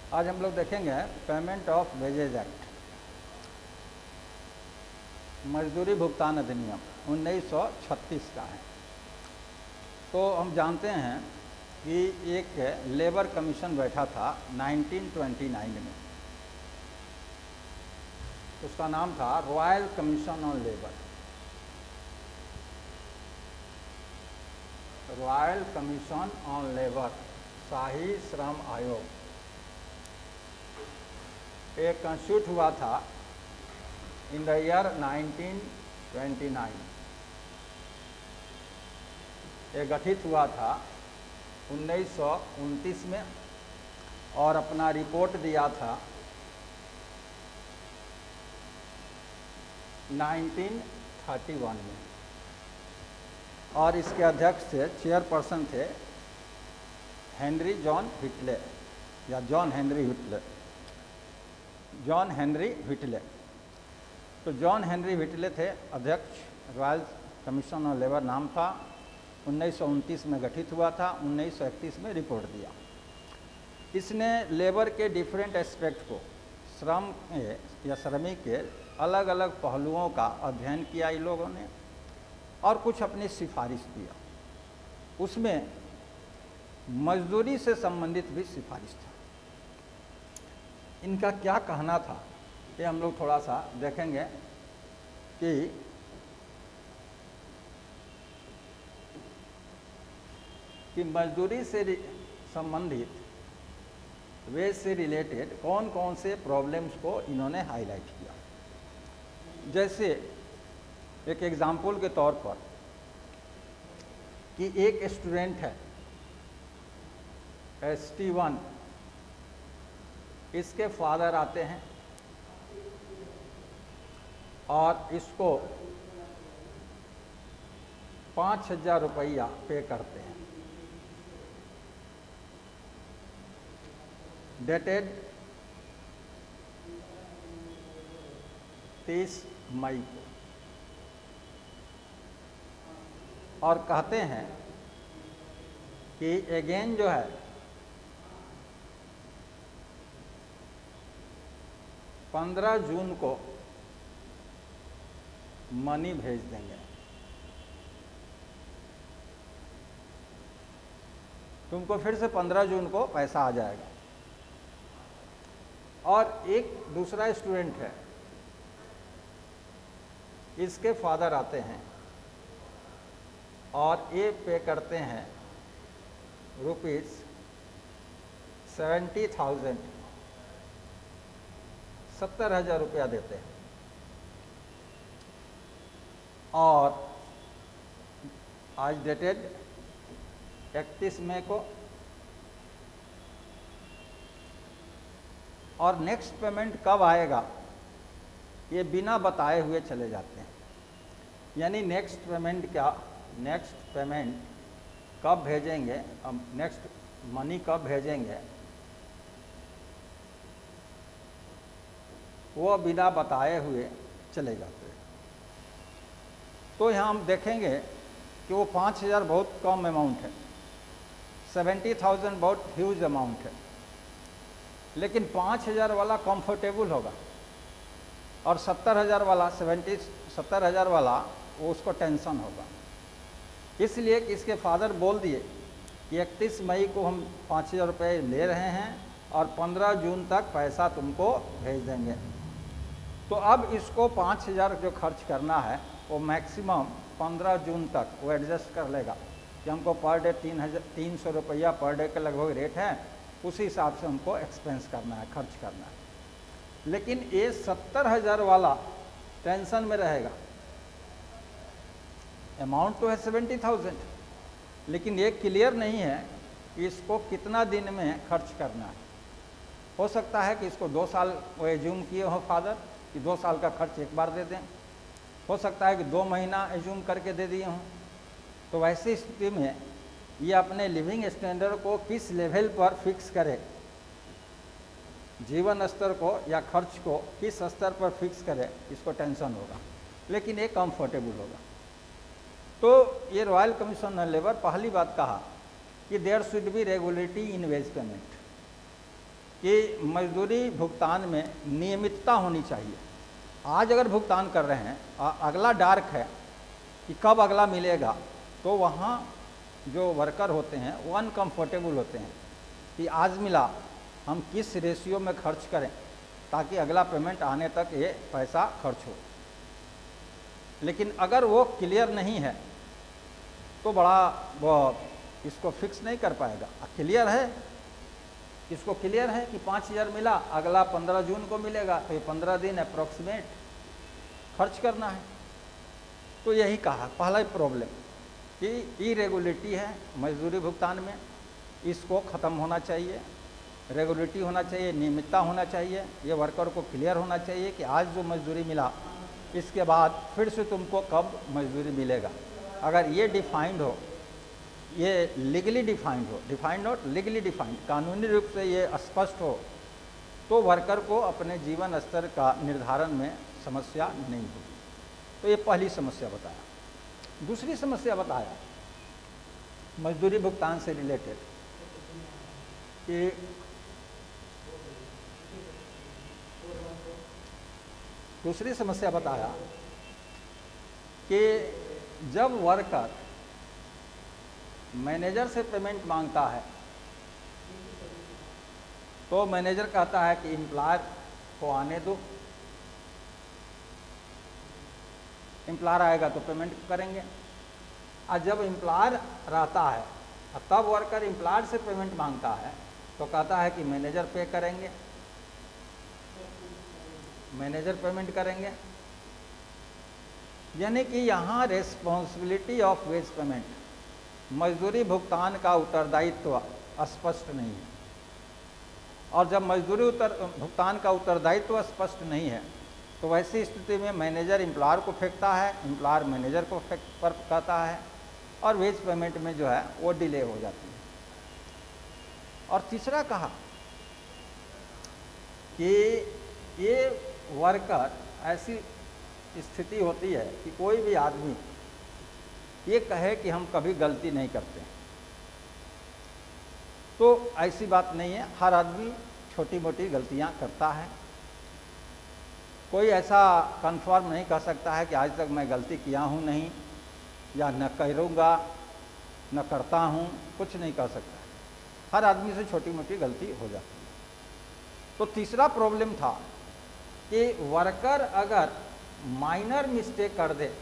आज हम लोग देखेंगे पेमेंट ऑफ वेजेज एक्ट, मजदूरी भुगतान अधिनियम 1936 का है। तो हम जानते हैं कि एक लेबर कमीशन बैठा था 1929 में, उसका नाम था royal commission on labour, royal commission on labour, शाही श्रम आयोग। एक कंस्टिट्यूट हुआ था इन द ईयर 1929, ये गठित हुआ था 1929 में और अपना रिपोर्ट दिया था 1931 में, और इसके अध्यक्ष थे, चेयरपर्सन थे हेनरी जॉन व्हिटले या जॉन हेनरी व्हिटले, जॉन हेनरी व्हिटले। तो जॉन हेनरी व्हिटले थे अध्यक्ष, रॉयल कमीशन ऑन लेबर नाम था। 1929 में गठित हुआ था, 1931 में रिपोर्ट दिया। इसने लेबर के डिफरेंट एस्पेक्ट को, श्रम या श्रमिक के अलग अलग पहलुओं का अध्ययन किया इन लोगों ने और कुछ अपनी सिफारिश दिया। उसमें मजदूरी से संबंधित भी सिफारिश था। इनका क्या कहना था ये हम लोग थोड़ा सा देखेंगे कि मजदूरी से संबंधित, वेज से रिलेटेड कौन कौन से प्रॉब्लम्स को इन्होंने हाईलाइट किया। जैसे एक एग्जाम्पल के तौर पर कि एक स्टूडेंट है ST1, इसके फादर आते हैं और इसको 5,000 रुपया पे करते हैं, डेटेड 30 मई को, और कहते हैं कि अगेन जो है 15 जून को मनी भेज देंगे, तुमको फिर से 15 जून को पैसा आ जाएगा। और एक दूसरा स्टूडेंट है, इसके फादर आते हैं और ये पे करते हैं ₹70,000, 70,000 रुपया देते हैं। और आज डेटेड 31 मई को, और नेक्स्ट पेमेंट कब आएगा ये बिना बताए हुए चले जाते हैं। यानी नेक्स्ट पेमेंट कब भेजेंगे, नेक्स्ट मनी कब भेजेंगे वो बिना बताए हुए चले जाते हैं। तो यहाँ हम देखेंगे कि वो 5,000 बहुत कम अमाउंट है, 70,000 बहुत ह्यूज अमाउंट है, लेकिन 5,000 वाला कंफर्टेबल होगा और 70,000 वाला 70,000 वाला वो उसको टेंशन होगा। इसलिए कि इसके फादर बोल दिए कि 31 मई को हम 5,000 रुपये ले रहे हैं और 15 जून तक पैसा तुमको भेज देंगे। तो अब इसको 5,000 जो खर्च करना है वो मैक्सिमम 15 जून तक वो एडजस्ट कर लेगा कि हमको पर डे 300 रुपया पर डे के लगभग रेट है, उसी हिसाब से हमको एक्सपेंस करना है, खर्च करना है। लेकिन ये 70,000 वाला टेंशन में रहेगा। अमाउंट तो है 70,000, लेकिन ये क्लियर नहीं है कि इसको कितना दिन में खर्च करना है। हो सकता है कि इसको 2 साल वो एज्यूम किए हो फादर कि 2 साल का खर्च एक बार दे दें, हो सकता है कि 2 महीना एज्यूम करके दे दिए हों। तो वैसी स्थिति में ये अपने लिविंग स्टैंडर्ड को किस लेवल पर फिक्स करे, जीवन स्तर को या खर्च को किस स्तर पर फिक्स करे, इसको टेंशन होगा, लेकिन ये कंफर्टेबल होगा। तो ये रॉयल कमीशन ऑन लेबर पहली बात कहा कि there should be regularity in wage payment, कि मजदूरी भुगतान में नियमितता होनी चाहिए। आज अगर भुगतान कर रहे हैं, अगला डार्क है कि कब अगला मिलेगा, तो वहाँ जो वर्कर होते हैं वो अनकम्फर्टेबल होते हैं कि आज मिला, हम किस रेशियो में खर्च करें ताकि अगला पेमेंट आने तक ये पैसा खर्च हो। लेकिन अगर वो क्लियर नहीं है तो बड़ा वो इसको फिक्स नहीं कर पाएगा। क्लियर है, इसको क्लियर है कि 5,000 मिला, अगला 15 जून को मिलेगा, तो ये 15 दिन अप्रॉक्सीमेट खर्च करना है। तो यही कहा पहला प्रॉब्लम कि इरेगुलरिटी है मजदूरी भुगतान में, इसको ख़त्म होना चाहिए। रेगुलरिटी होना चाहिए, नियमितता होना चाहिए, ये वर्कर को क्लियर होना चाहिए कि आज जो मजदूरी मिला इसके बाद फिर से तुमको कब मजदूरी मिलेगा। अगर ये डिफाइंड हो, ये लीगली डिफाइंड हो, डिफाइंड नॉट लीगली डिफाइंड, कानूनी रूप से ये स्पष्ट हो, तो वर्कर को अपने जीवन स्तर का निर्धारण में समस्या नहीं होगी। तो ये पहली समस्या बताया। दूसरी समस्या बताया मजदूरी भुगतान से रिलेटेड कि दूसरी समस्या बताया कि जब वर्कर मैनेजर से पेमेंट मांगता है तो मैनेजर कहता है कि एम्प्लॉयर को आने दो, एम्प्लॉयर आएगा तो पेमेंट करेंगे। और जब एम्प्लॉयर रहता है तब वर्कर एम्प्लॉयर से पेमेंट मांगता है तो कहता है कि मैनेजर पे करेंगे, मैनेजर पेमेंट करेंगे। यानी कि यहाँ रेस्पॉन्सिबिलिटी ऑफ वेज पेमेंट, मजदूरी भुगतान का उत्तरदायित्व स्पष्ट नहीं है। और जब मजदूरी भुगतान का उत्तरदायित्व स्पष्ट नहीं है तो वैसी स्थिति में मैनेजर एम्प्लॉयर को फेंकता है, एम्प्लॉयर मैनेजर को पर कहता है, और वेज पेमेंट में जो है वो डिले हो जाती है। और तीसरा कहा कि ये वर्कर, ऐसी स्थिति होती है कि कोई भी आदमी ये कहे कि हम कभी गलती नहीं करते, तो ऐसी बात नहीं है। हर आदमी छोटी मोटी गलतियां करता है। कोई ऐसा कंफर्म नहीं कर सकता है कि आज तक मैं गलती किया हूं नहीं, या न करूँगा, न करता हूं, कुछ नहीं कर सकता। हर आदमी से छोटी मोटी गलती हो जाती है। तो तीसरा प्रॉब्लम था कि वर्कर अगर माइनर मिस्टेक कर दे,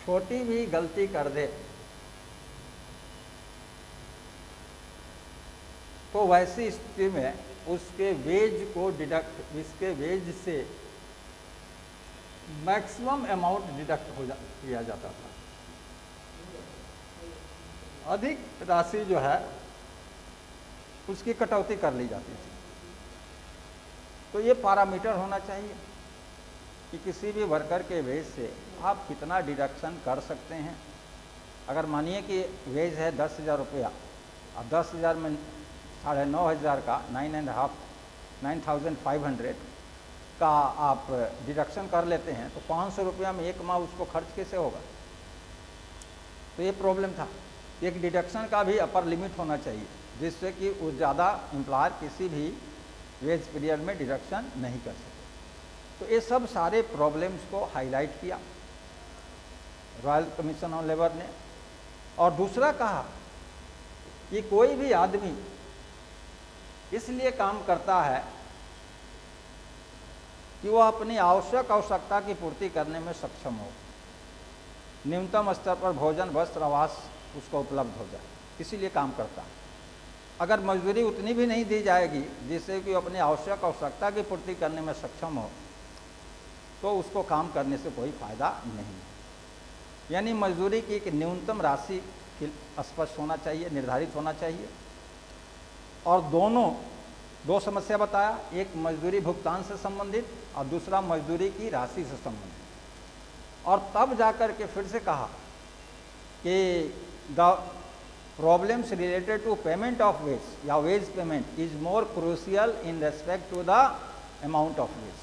छोटी भी गलती कर दे, तो वैसी स्थिति में उसके वेज को डिडक्ट, इसके वेज से मैक्सिमम अमाउंट डिडक्ट किया जाता था। अधिक राशि जो है उसकी कटौती कर ली जाती थी। तो ये पैरामीटर होना चाहिए कि किसी भी वर्कर के वेज से आप कितना डिडक्शन कर सकते हैं। अगर मानिए कि वेज है 10,000 रुपया, अब 10,000 में 9,500 का 9,500 का आप डिडक्शन कर लेते हैं, तो 500 रुपया में एक माह उसको खर्च कैसे होगा। तो ये प्रॉब्लम था। एक डिडक्शन का भी अपर लिमिट होना चाहिए जिससे कि वो ज़्यादा एम्प्लॉयर किसी भी वेज पीरियड में डिडक्शन नहीं कर सके। तो ये सब सारे प्रॉब्लम्स को हाईलाइट किया रॉयल कमीशन ऑन लेबर ने। और दूसरा कहा कि कोई भी आदमी इसलिए काम करता है कि वो अपनी आवश्यकता की पूर्ति करने में सक्षम हो, न्यूनतम स्तर पर भोजन, वस्त्र, आवास उसको उपलब्ध हो जाए, इसीलिए काम करता है। अगर मजदूरी उतनी भी नहीं दी जाएगी जिससे कि वो अपनी आवश्यकता की पूर्ति करने में सक्षम हो, तो उसको काम करने से कोई फायदा नहीं है। यानी मजदूरी की एक न्यूनतम राशि स्पष्ट होना चाहिए, निर्धारित होना चाहिए। और दो समस्या बताया, एक मजदूरी भुगतान से संबंधित और दूसरा मजदूरी की राशि से संबंधित। और तब जाकर के फिर से कहा कि the problems related to payment of wage या wage payment is more crucial in respect to the amount of wage.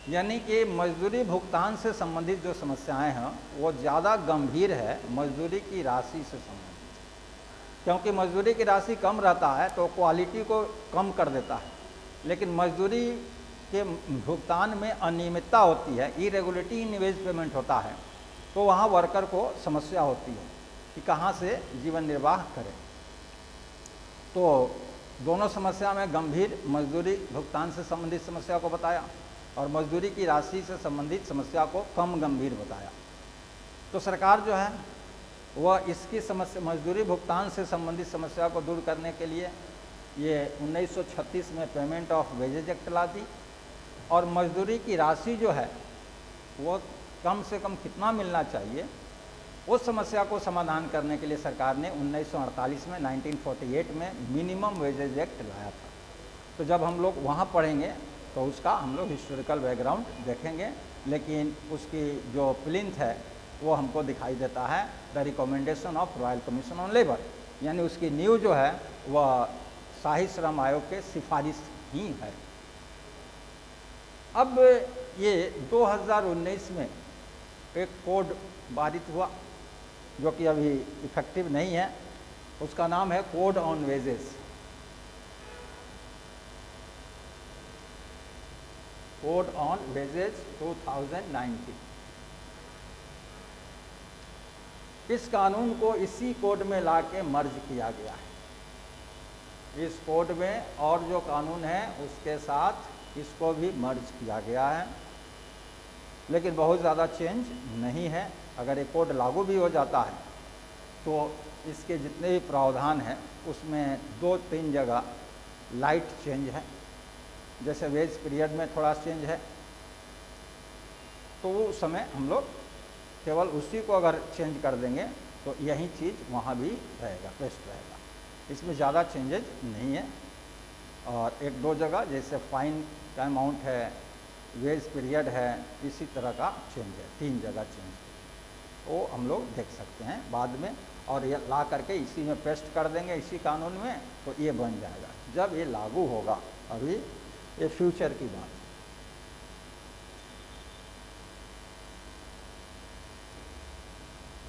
यानी कि मजदूरी भुगतान से संबंधित जो समस्याएं हैं वो ज़्यादा गंभीर है मजदूरी की राशि से संबंधित। क्योंकि मजदूरी की राशि कम रहता है तो क्वालिटी को कम कर देता है, लेकिन मजदूरी के भुगतान में अनियमितता होती है, इरेगुलरिटी इन वेज पेमेंट होता है, तो वहाँ वर्कर को समस्या होती है कि कहाँ से जीवन निर्वाह करें। तो दोनों समस्या में गंभीर मजदूरी भुगतान से संबंधित समस्या को बताया और मजदूरी की राशि से संबंधित समस्या को कम गंभीर बताया। तो सरकार जो है वह इसकी समस्या, मजदूरी भुगतान से संबंधित समस्या को दूर करने के लिए ये 1936 में पेमेंट ऑफ वेजेज एक्ट ला दी और मजदूरी की राशि जो है वो कम से कम कितना मिलना चाहिए उस समस्या को समाधान करने के लिए सरकार ने 1948 में 1948 में मिनिमम वेजेज एक्ट लाया था। तो जब हम लोग वहाँ पढ़ेंगे तो उसका हम लोग हिस्टोरिकल बैकग्राउंड देखेंगे, लेकिन उसकी जो प्लिंथ है वो हमको दिखाई देता है the recommendation of royal commission on labour, यानी उसकी नींव जो है वह शाही श्रम आयोग के सिफारिश ही है। अब ये 2019 में एक कोड पारित हुआ जो कि अभी इफेक्टिव नहीं है, उसका नाम है code on wages. Code on wages 2019। इस कानून को इसी कोड में लाके मर्ज किया गया है। इस कोड में और जो कानून है उसके साथ इसको भी मर्ज किया गया है, लेकिन बहुत ज़्यादा चेंज नहीं है। अगर ये कोड लागू भी हो जाता है तो इसके जितने भी प्रावधान हैं उसमें 2-3 जगह लाइट चेंज है, जैसे वेज पीरियड में थोड़ा चेंज है, तो उस समय हम लोग केवल उसी को अगर चेंज कर देंगे तो यही चीज़ वहाँ भी रहेगा, बेस्ट रहेगा। इसमें ज़्यादा चेंजेज नहीं है। और 1-2 जगह जैसे फाइन का अमाउंट है, वेज पीरियड है, इसी तरह का चेंज है, 3 जगह चेंज है, वो हम लोग देख सकते हैं बाद में। और ये ला करके इसी में पेस्ट कर देंगे इसी कानून में, तो ये बन जाएगा जब ये लागू होगा। अभी ये फ्यूचर की बात है।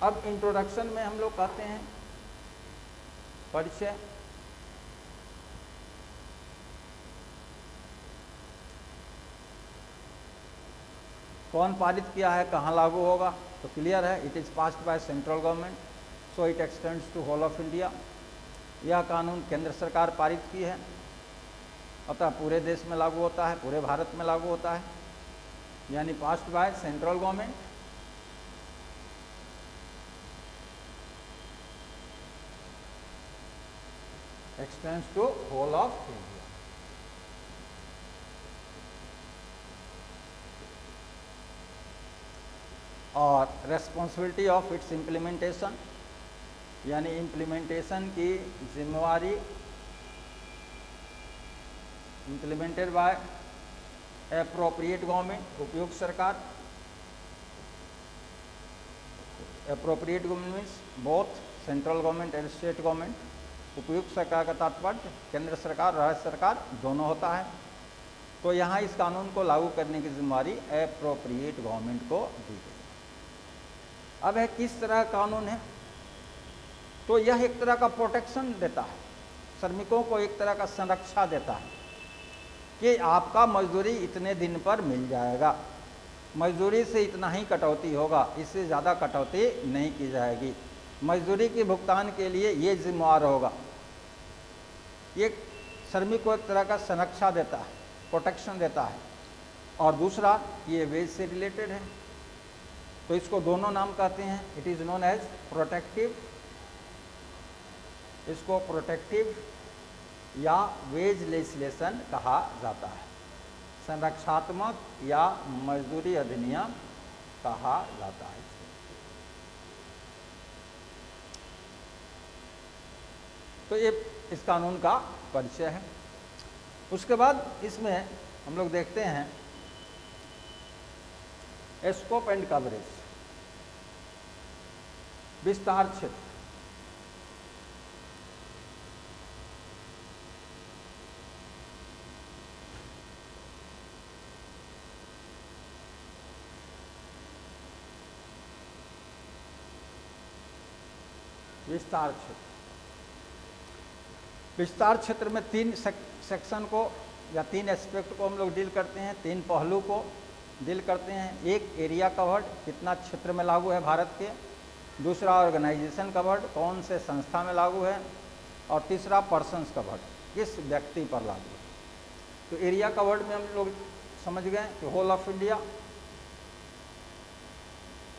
अब इंट्रोडक्शन में हम लोग कहते हैं परिचय। कौन पारित किया है, कहाँ लागू होगा, तो क्लियर है, it is passed by central government so it extends to whole of India. यह कानून केंद्र सरकार पारित की है, अतः पूरे देश में लागू होता है, पूरे भारत में लागू होता है, यानी passed by central government. Extends to whole of India. और रेस्पॉन्सिबिलिटी ऑफ इट्स इम्प्लीमेंटेशन, यानी इम्प्लीमेंटेशन की जिम्मेवारी इम्प्लीमेंटेड बाय एप्रोप्रिएट गवर्नमेंट, उपयुक्त सरकार। Appropriate government means both central government and state government. उपयुक्त सरकार का तात्पर्य केंद्र सरकार, राज्य सरकार दोनों होता है। तो यहाँ इस कानून को लागू करने की जिम्मेवारी एप्रोप्रिएट गवर्नमेंट को दी गई। अब है किस तरह कानून है, तो यह एक तरह का प्रोटेक्शन देता है, श्रमिकों को एक तरह का संरक्षा देता है कि आपका मजदूरी इतने दिन पर मिल जाएगा, मजदूरी से इतना ही कटौती होगा, इससे ज़्यादा कटौती नहीं की जाएगी, मजदूरी के भुगतान के लिए ये जिम्मेवार होगा। ये श्रमिक को एक तरह का संरक्षा देता है, प्रोटेक्शन देता है। और दूसरा ये वेज से रिलेटेड है, तो इसको दोनों नाम कहते हैं, it is known as protective. इसको प्रोटेक्टिव या वेज लेजिस्लेशन कहा जाता है, संरक्षात्मक या मजदूरी अधिनियम कहा जाता है। तो ये इस कानून का परिचय है। उसके बाद इसमें हम लोग देखते हैं स्कोप एंड कवरेज, विस्तार क्षेत्र। विस्तार क्षेत्र विस्तार क्षेत्र में तीन सेक्शन को या तीन एस्पेक्ट को हम लोग डील करते हैं, तीन पहलू को डील करते हैं। एक एरिया कवर्ड, कितना क्षेत्र में लागू है भारत के। दूसरा ऑर्गेनाइजेशन कवर्ड, कौन से संस्था में लागू है। और तीसरा पर्सन्स कवर्ड, किस व्यक्ति पर लागू है। तो एरिया कवर्ड में हम लोग समझ गए कि होल ऑफ इंडिया,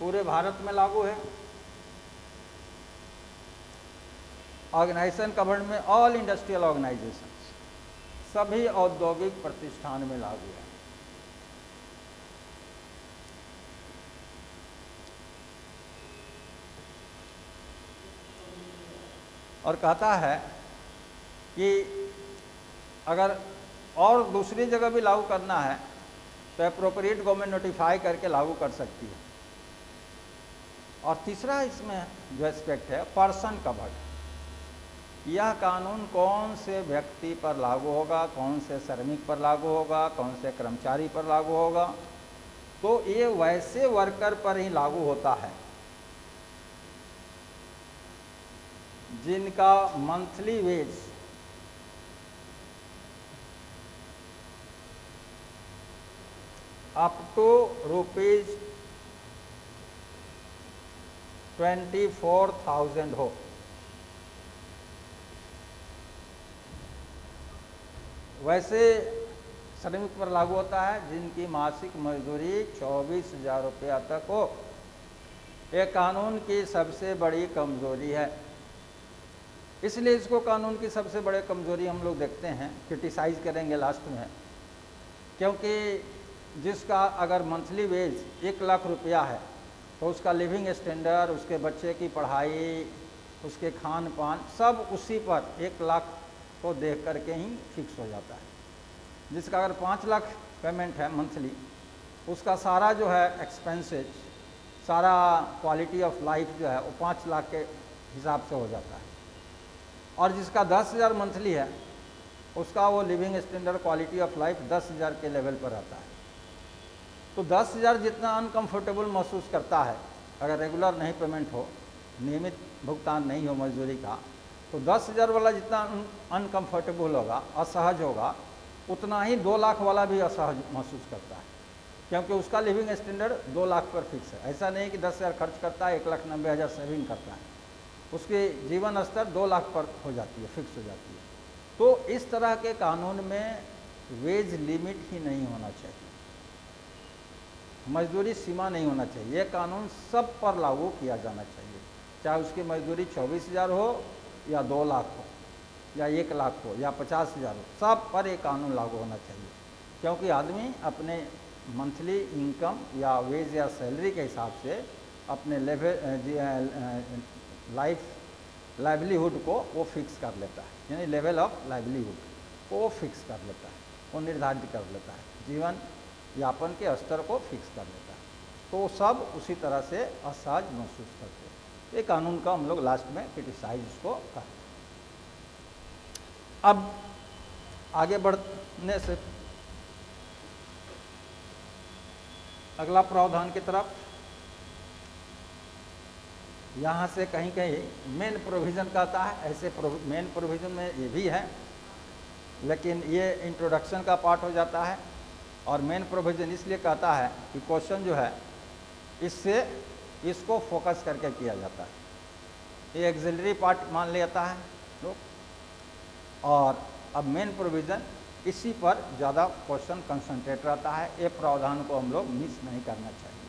पूरे भारत में लागू है। ऑर्गेनाइजेशन कवर्ड में ऑल इंडस्ट्रियल ऑर्गेनाइजेशन, सभी औद्योगिक प्रतिष्ठान में लागू है। और कहता है कि अगर और दूसरी जगह भी लागू करना है तो एप्रोप्रिएट गवर्नमेंट नोटिफाई करके लागू कर सकती है। और तीसरा इसमें जो एस्पेक्ट है पर्सन कवर्ड, यह कानून कौन से व्यक्ति पर लागू होगा, कौन से श्रमिक पर लागू होगा, कौन से कर्मचारी पर लागू होगा। तो ये वैसे वर्कर पर ही लागू होता है जिनका मंथली वेज अप टू ₹24,000 हो। वैसे श्रमिक पर लागू होता है जिनकी मासिक मजदूरी 24,000 रुपया तक हो। ये कानून की सबसे बड़ी कमजोरी है, इसलिए इसको कानून की सबसे बड़ी कमजोरी हम लोग देखते हैं, क्रिटिसाइज करेंगे लास्ट में। क्योंकि जिसका अगर मंथली वेज 1 लाख रुपया है तो उसका लिविंग स्टैंडर्ड, उसके बच्चे की पढ़ाई, उसके खान पान सब उसी पर 1 लाख को देख करके ही फिक्स हो जाता है। जिसका अगर 5 लाख पेमेंट है मंथली, उसका सारा जो है एक्सपेंसेज, सारा क्वालिटी ऑफ लाइफ जो है वो 5 लाख के हिसाब से हो जाता है। और जिसका 10,000 मंथली है उसका वो living standard quality of life 10,000 के लेवल पर आता है। तो 10,000 जितना अनकंफर्टेबल महसूस करता है, अगर रेगुलर नहीं पेमेंट हो, नियमित भुगतान नहीं हो मजदूरी का, तो 10,000 वाला जितना अनकंफर्टेबल होगा, असहज होगा, उतना ही 2 लाख वाला भी असहज महसूस करता है। क्योंकि उसका लिविंग स्टैंडर्ड 2 लाख पर फिक्स है। ऐसा नहीं कि 10,000 खर्च करता है, 1,90,000 सेविंग करता है। उसके जीवन स्तर 2 लाख पर हो जाती है, फिक्स हो जाती है। तो इस तरह के कानून में वेज लिमिट ही नहीं होना चाहिए, मजदूरी सीमा नहीं होना चाहिए। ये कानून सब पर लागू किया जाना चाहिए, चाहे उसकी मजदूरी 24,000 हो या 2 लाख हो या 1 लाख हो या 50,000 हो, सब पर एक कानून लागू होना चाहिए। क्योंकि आदमी अपने मंथली इनकम या वेज या सैलरी के हिसाब से अपने लाइवलीहुड को वो फिक्स कर लेता है, यानी लेवल ऑफ लाइवलीहुड को वो फिक्स कर लेता है, वो निर्धारित कर लेता है, जीवन यापन के स्तर को फिक्स कर लेता है। तो सब उसी तरह से असहज महसूस करते हैं। ये कानून का हम लोग लास्ट में क्रिटिसाइज उसको करते हैं। अब आगे बढ़ने से अगला प्रावधान की तरफ, यहाँ से कहीं कहीं मेन प्रोविज़न कहता है, ऐसे मेन प्रोविज़न में ये भी है, लेकिन ये इंट्रोडक्शन का पार्ट हो जाता है। और मेन प्रोविज़न इसलिए कहता है कि क्वेश्चन जो है इससे इसको फोकस करके किया जाता है। ये एक्सिलरी पार्ट मान लेता है लोग, और अब मेन प्रोविज़न इसी पर ज़्यादा क्वेश्चन कंसंट्रेट रहता है। ये प्रावधान को हम लोग मिस नहीं करना चाहिए,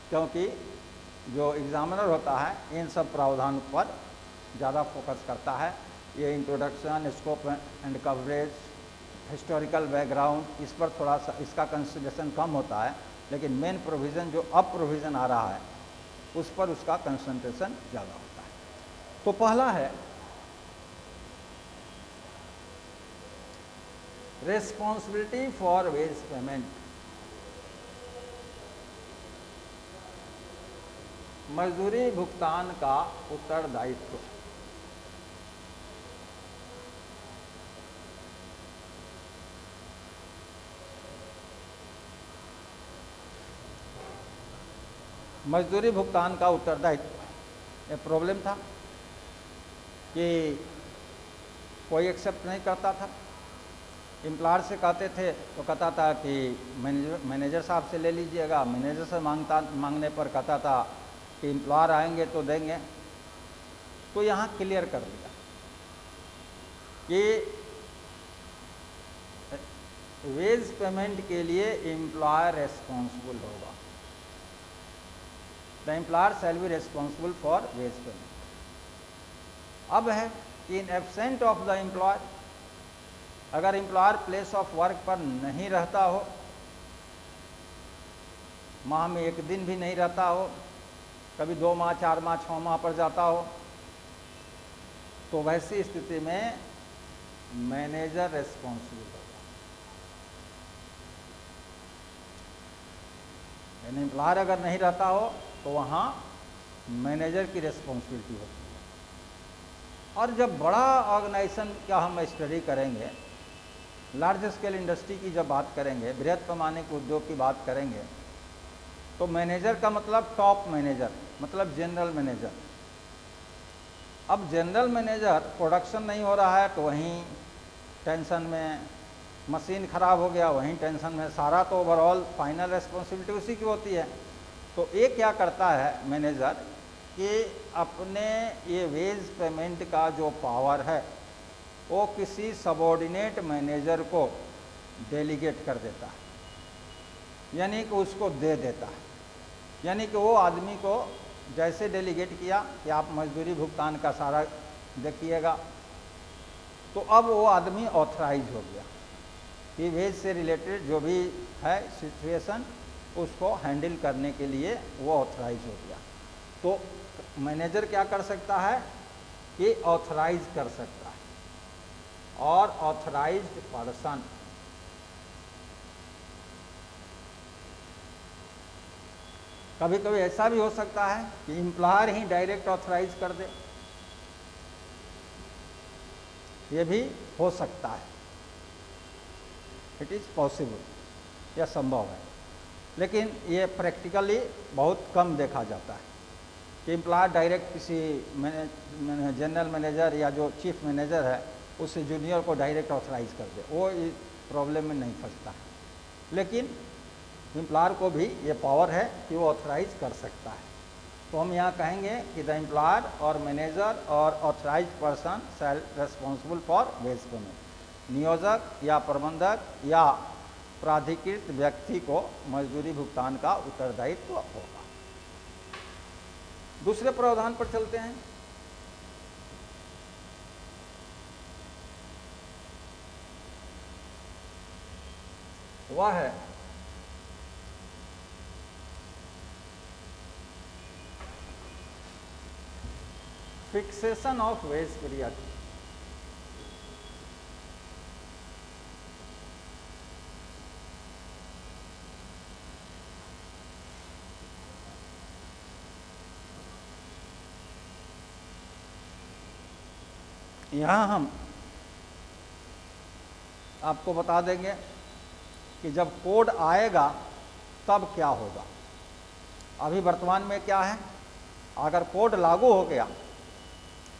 क्योंकि जो एग्जामिनर होता है इन सब प्रावधान पर ज़्यादा फोकस करता है। ये introduction, scope and coverage, historical background, इस पर थोड़ा सा इसका कंसिडरेशन कम होता है, लेकिन मेन प्रोविज़न जो अब प्रोविज़न आ रहा है उस पर उसका कंसंट्रेशन ज़्यादा होता है। तो पहला है रेस्पॉन्सिबिलिटी फॉर वेज पेमेंट, मजदूरी भुगतान का उत्तरदायित्व। मजदूरी भुगतान का उत्तरदायित्व, ये प्रॉब्लम था कि कोई एक्सेप्ट नहीं करता था। एम्प्लॉयर से कहते थे तो कहता था कि मैनेजर साहब से ले लीजिएगा, मैनेजर से मांगने पर कहता था कि एम्प्लॉयर आएंगे तो देंगे। तो यहाँ क्लियर कर दिया कि वेज पेमेंट के लिए एम्प्लॉयर रेस्पॉन्सिबल होगा, the employer shall be responsible for wage payment. अब है कि in absent of the employer, अगर एम्प्लॉयर प्लेस ऑफ वर्क पर नहीं रहता हो, माह में एक दिन भी नहीं रहता हो, कभी 2 माह 4 माह 6 माह पर जाता हो, तो वैसी स्थिति में मैनेजर रेस्पॉन्सिबल होगा। यानी एम्प्लॉयर अगर नहीं रहता हो तो वहाँ मैनेजर की रिस्पॉन्सिबिलिटी होती है। और जब बड़ा ऑर्गेनाइजेशन का हम स्टडी करेंगे, लार्ज स्केल इंडस्ट्री की जब बात करेंगे, बृहद पैमाने के उद्योग की बात करेंगे, तो मैनेजर का मतलब टॉप मैनेजर, मतलब जनरल मैनेजर। अब जनरल मैनेजर प्रोडक्शन नहीं हो रहा है तो वहीं टेंशन में, मशीन ख़राब हो गया वहीं टेंशन में, सारा तो ओवरऑल फाइनल रिस्पॉन्सिबिलिटी उसी की होती है। तो ये क्या करता है मैनेजर कि अपने ये वेज पेमेंट का जो पावर है वो किसी सबॉर्डिनेट मैनेजर को डेलीगेट कर देता है, यानी कि उसको दे देता है। यानी कि वो आदमी को जैसे डेलीगेट किया कि आप मजदूरी भुगतान का सारा देखिएगा, तो अब वो आदमी ऑथराइज हो गया कि वेज से रिलेटेड जो भी है सिचुएशन उसको हैंडल करने के लिए वो ऑथराइज हो गया। तो मैनेजर क्या कर सकता है कि ऑथराइज कर सकता है, और ऑथराइज्ड पर्सन कभी कभी ऐसा भी हो सकता है कि एम्प्लॉयर ही डायरेक्ट ऑथराइज कर दे, ये भी हो सकता है, इट इज़ पॉसिबल, यह संभव है। लेकिन ये प्रैक्टिकली बहुत कम देखा जाता है कि एम्प्लॉयर डायरेक्ट किसी जनरल मैनेजर या जो चीफ मैनेजर है उससे जूनियर को डायरेक्ट ऑथराइज कर दे, वो इस प्रॉब्लम में नहीं फंसता है। लेकिन एम्प्लॉयर को भी ये पावर है कि वो ऑथराइज कर सकता है। तो हम यहाँ कहेंगे कि द एम्प्लॉयर और मैनेजर और authorise person shall responsible for wage payment. नियोजक या प्रबंधक या प्राधिकृत व्यक्ति को मजदूरी भुगतान का उत्तरदायित्व होगा। दूसरे प्रावधान पर चलते हैं। वह है फिक्सेशन ऑफ वेज पीरियड। यहाँ हम आपको बता देंगे कि जब कोड आएगा तब क्या होगा। अभी वर्तमान में क्या है, अगर कोड लागू हो गया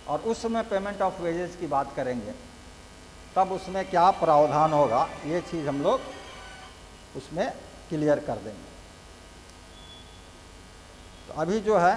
और उस समय पेमेंट ऑफ वेजेस की बात करेंगे तब उसमें क्या प्रावधान होगा, ये चीज़ हम लोग उसमें क्लियर कर देंगे। तो अभी जो है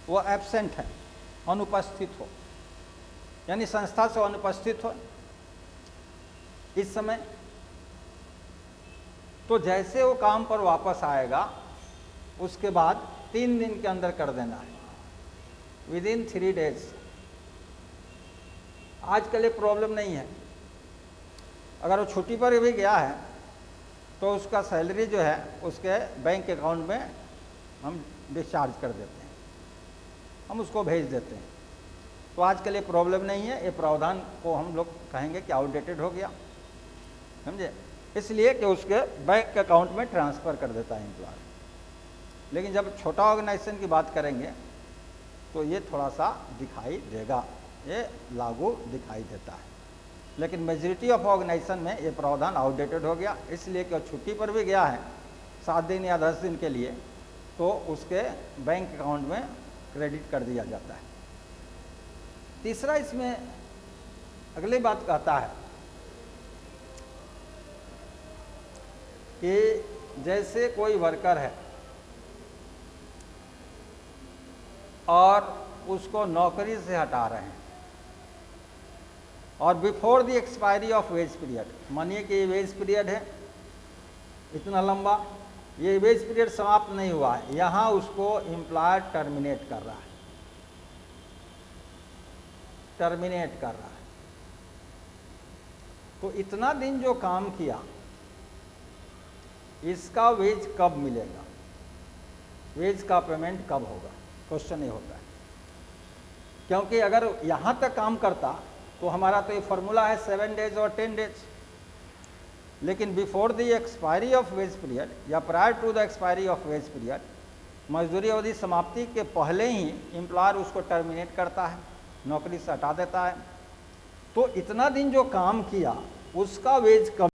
वो एब्सेंट है, अनुपस्थित हो, यानी संस्था से अनुपस्थित हो इस समय, तो जैसे वो काम पर वापस आएगा उसके बाद 3 दिन के अंदर कर देना है, विदिन 3 days। आजकल ये प्रॉब्लम नहीं है। अगर वो छुट्टी पर भी गया है तो उसका सैलरी जो है उसके बैंक अकाउंट में हम डिस्चार्ज कर देते हैं, हम उसको भेज देते हैं। तो आजकल ये प्रॉब्लम नहीं है, ये प्रावधान को हम लोग कहेंगे कि आउटडेटेड हो गया, समझे, इसलिए कि उसके बैंक अकाउंट में ट्रांसफ़र कर देता है एम्प्लॉयर। लेकिन जब छोटा ऑर्गेनाइजेशन की बात करेंगे तो ये थोड़ा सा दिखाई देगा, ये लागू दिखाई देता है। लेकिन मेजॉरिटी ऑफ ऑर्गेनाइजेशन में ये प्रावधान आउटडेटेड हो गया, इसलिए कि छुट्टी पर भी गया है 7 दिन या 10 दिन के लिए, तो उसके बैंक अकाउंट में क्रेडिट कर दिया जाता है। तीसरा इसमें अगली बात कहता है कि जैसे कोई वर्कर है और उसको नौकरी से हटा रहे हैं और before the expiry of wage period, मानिए कि ये वेज पीरियड है इतना लंबा, ये वेज पीरियड समाप्त नहीं हुआ है, यहाँ उसको एम्प्लॉयर टर्मिनेट कर रहा है, टर्मिनेट कर रहा है। तो इतना दिन जो काम किया इसका वेज कब मिलेगा, वेज का पेमेंट कब होगा, क्वेश्चन ये होता है। क्योंकि अगर यहाँ तक काम करता तो हमारा तो ये फॉर्मूला है 7 days और 10 days, लेकिन before the expiry of wage period या prior to the expiry of wage period, मजदूरी अवधि समाप्ति के पहले ही एम्प्लॉयर उसको टर्मिनेट करता है, नौकरी से हटा देता है। तो इतना दिन जो काम किया उसका वेज कब